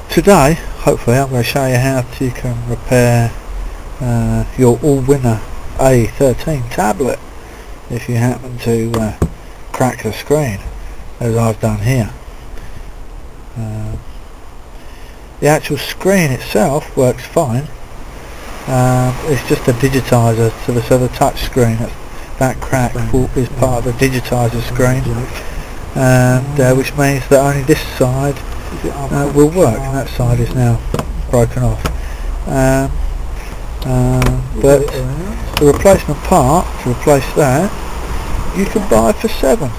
Today, hopefully, I'm going to show you how you can repair your Allwinner A13 tablet if you happen to crack the screen, as I've done here. The actual screen itself works fine. It's just a digitizer, so the touch screen that crack is part of the digitizer screen, and which means that only this side will work, and that side is now broken off. But the replacement part to replace that you can buy for £7,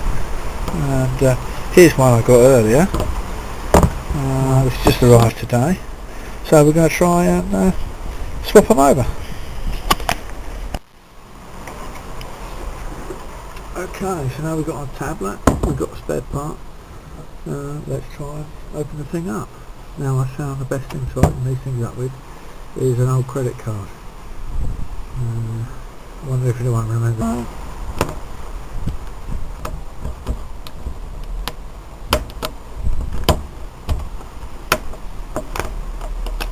and here's one I got earlier. It's just arrived today, so we're going to try and swap them over. Okay, so now we've got our tablet, we've got a spare part. Let's try and open the thing up. Now, I found the best thing to open these things up with is an old credit card. I wonder if anyone remembers.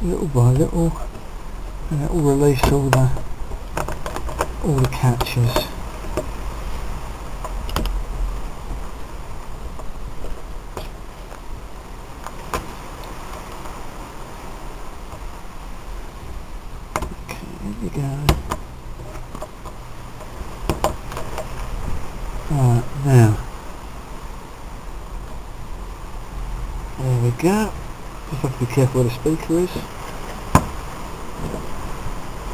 Little by little, and it will release all the catches. Okay, here we go. Right, now, there we go. Just have to be careful where the speaker is.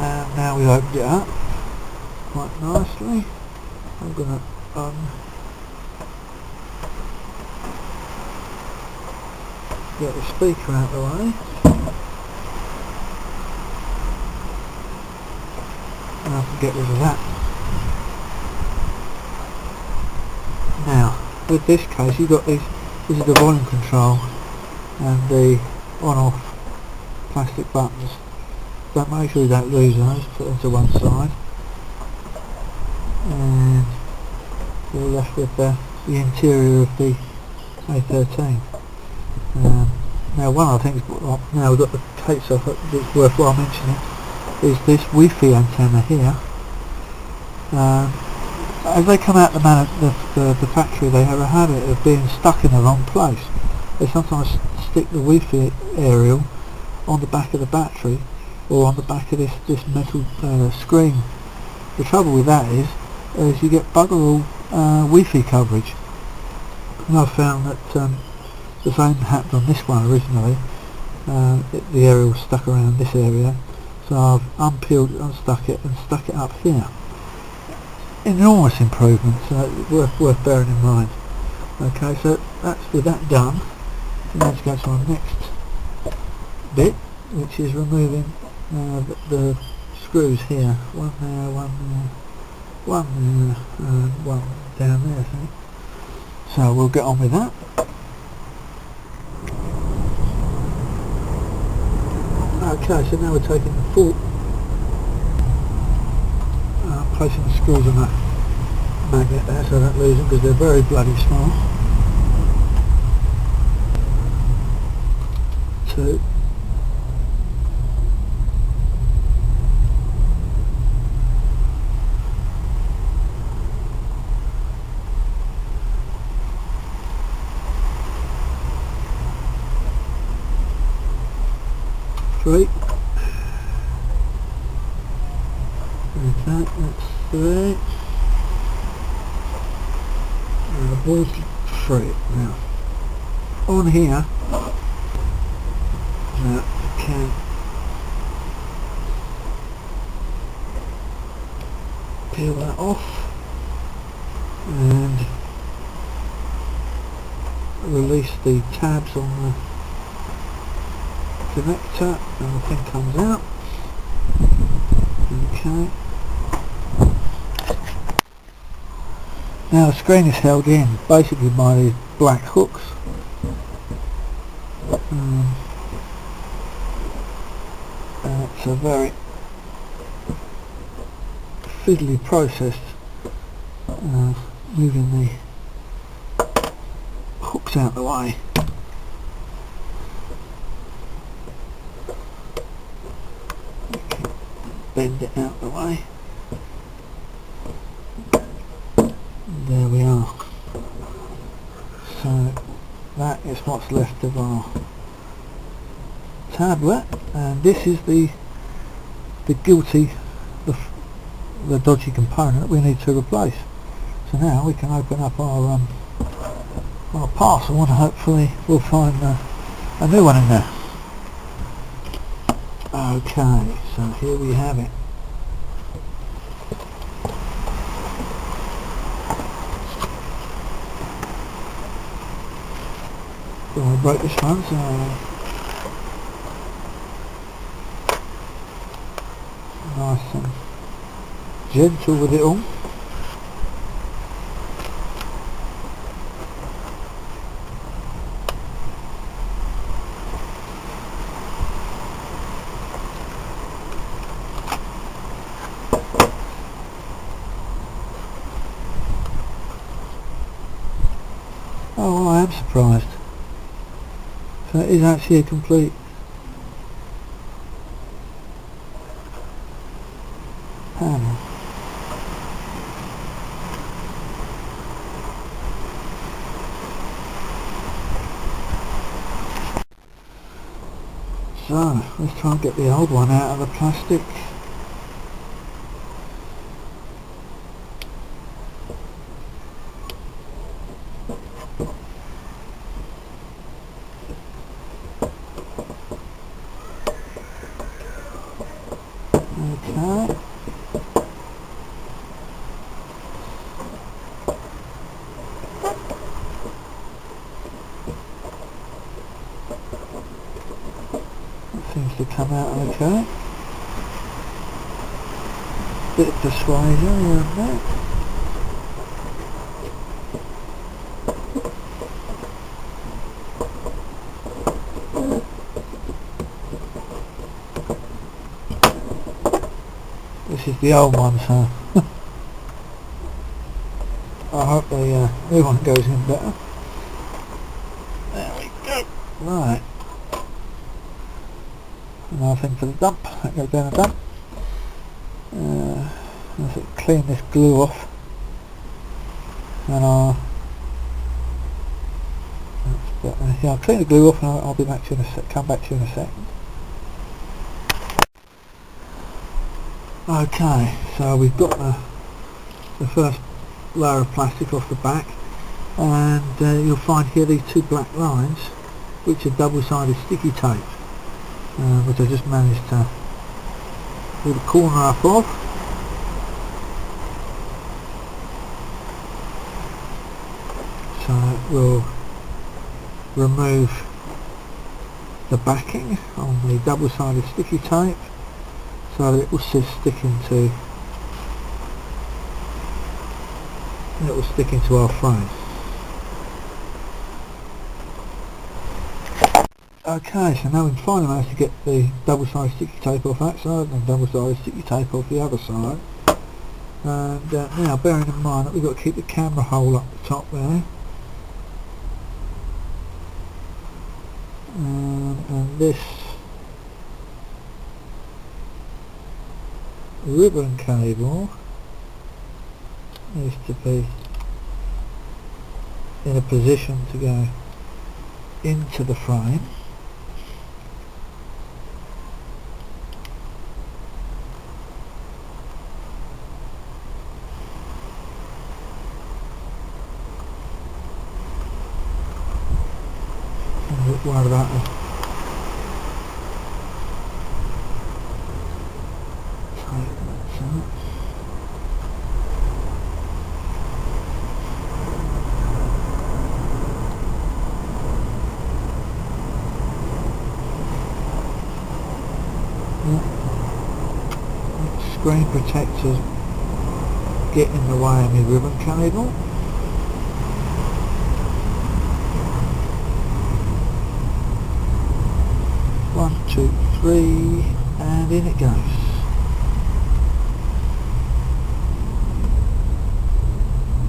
And now we've opened it up quite nicely. I'm going to get the speaker out of the way. And I can get rid of that. Now, with this case, you've got this is the volume control and the on-off plastic buttons. But make sure you don't lose those, put them to one side, and you're left with the interior of the A13. Now, one of the things, now we've got the tapes off, that's worthwhile mentioning, is this Wi-Fi antenna here. As they come out the factory, they have a habit of being stuck in the wrong place. They sometimes stick the Wi-Fi aerial on the back of the battery or on the back of this metal screen. The trouble with that is you get bugger all Wi-Fi coverage. And I've found that the same happened on this one originally. The aerial was stuck around this area, so I've unpeeled it, unstuck it and stuck it up here. Enormous improvement, so worth bearing in mind. Okay, so with that done, let's go to our next bit, which is removing the screws here. One there, one there, one there, and one down there, I think. So we'll get on with that. Okay, so now we're taking the full, placing the screws on that magnet there so I don't lose them, because they're very bloody small. 2. 3. Okay, that's 3. And the ball's free. Now, on here, now I can peel that off and release the tabs on the connector, and the thing comes out. Okay. Now the screen is held in basically by these black hooks. It's a very fiddly process, moving the hooks out the way. bend it out the way. There we are. So that is what's left of our tablet, and this is the guilty, the dodgy component that we need to replace. So now we can open up our parcel and hopefully we'll find a new one in there. Okay, so here we have it. So I broke this one, so nice and gentle with it all. Oh, well, I am surprised. So it is actually a complete panel. So let's try and get the old one out of the plastic. Okay. Seems to come out okay. Bit of persuasion here and there. This is the old one, so I hope the new one goes in better. There we go. Right. Another thing for the dump. That goes down the dump. Let's clean this glue off, and I'll clean the glue off, and I'll be back to you in a sec. Come back to you in a second. Okay, so we've got the first layer of plastic off the back, and you'll find here these two black lines, which are double-sided sticky tape, which I just managed to pull the corner up of. So we'll remove the backing on the double-sided sticky tape, so that it will stick into our frame. Okay, so now we've finally managed to get the double-sided sticky tape off that side and double-sided sticky tape off the other side. And now, bearing in mind that we've got to keep the camera hole up the top there, and this ribbon cable needs to be in a position to go into the frame. I'm a bit worried about the screen protectors get in the way of my ribbon cable. One, two, three, and in it goes.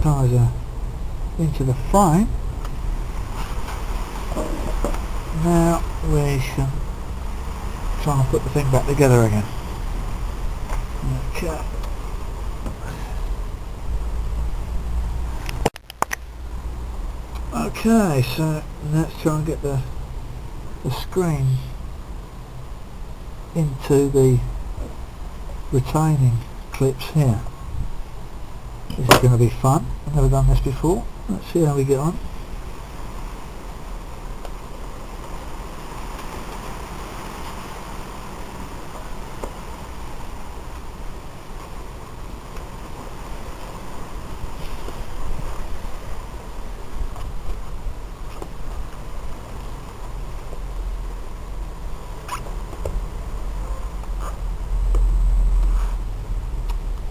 Ties her into the frame. Now we can try and put the thing back together again. Okay. Okay, so let's try and get the screen into the retaining clips here. This is going to be fun. I've never done this before. Let's see how we get on.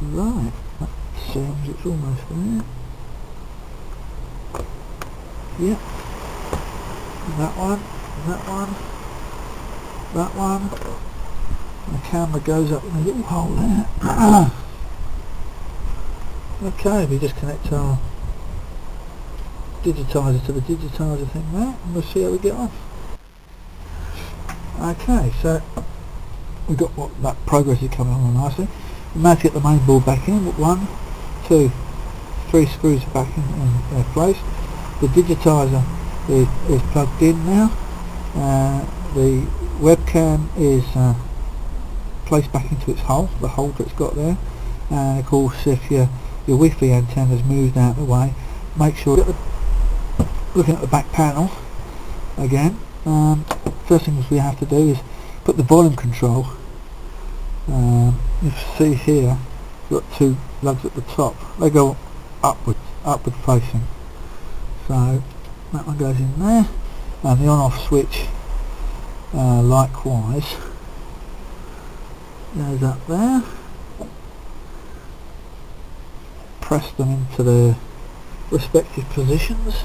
Right, that seems it's almost there. Yep. That one, that one, that one. The camera goes up in a little hole there. Okay, we just connect our digitizer to the digitizer thing there, and we'll see how we get on. Okay, so we've got that progress is coming on nicely. We managed to get the main board back in. 1, 2, 3 screws back in place. The digitizer is plugged in now. The webcam is placed back into its hole, the holder it's got there. And of course, if your Wi-Fi antenna is moved out of the way, make sure you're looking at the back panel again. First things we have to do is put the volume control. You see here, we've got 2 lugs at the top. They go upward facing. So that one goes in there, and the on-off switch likewise goes up there. Press them into their respective positions,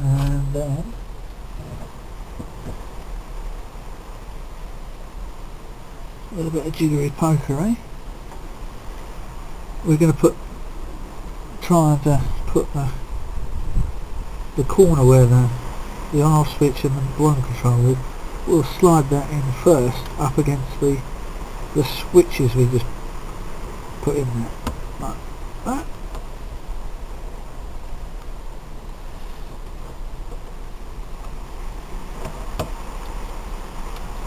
and then a little bit of jiggery pokery. We're going to try and put the corner where the on-off switch and the volume control is. We'll slide that in first up against the switches we just put in there, like that.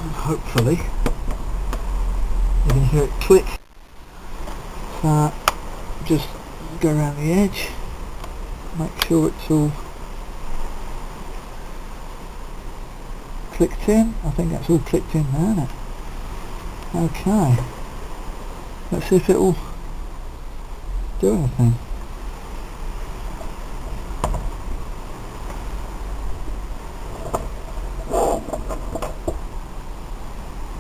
And hopefully you can hear it click. So just go around the edge, make sure it's all clicked in. I think that's all clicked in now, isn't it? Okay, let's see if it will do anything.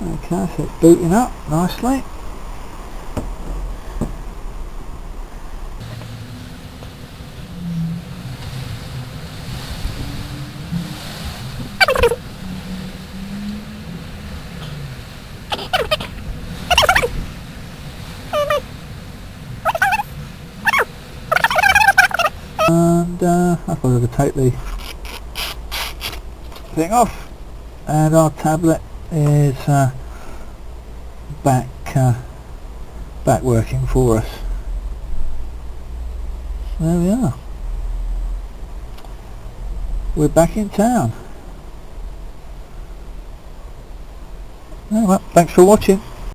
Okay, so it's booting up nicely. And I thought I could take the thing off, and our tablet is back working for us. There we are. We're back in town. Oh, well, thanks for watching.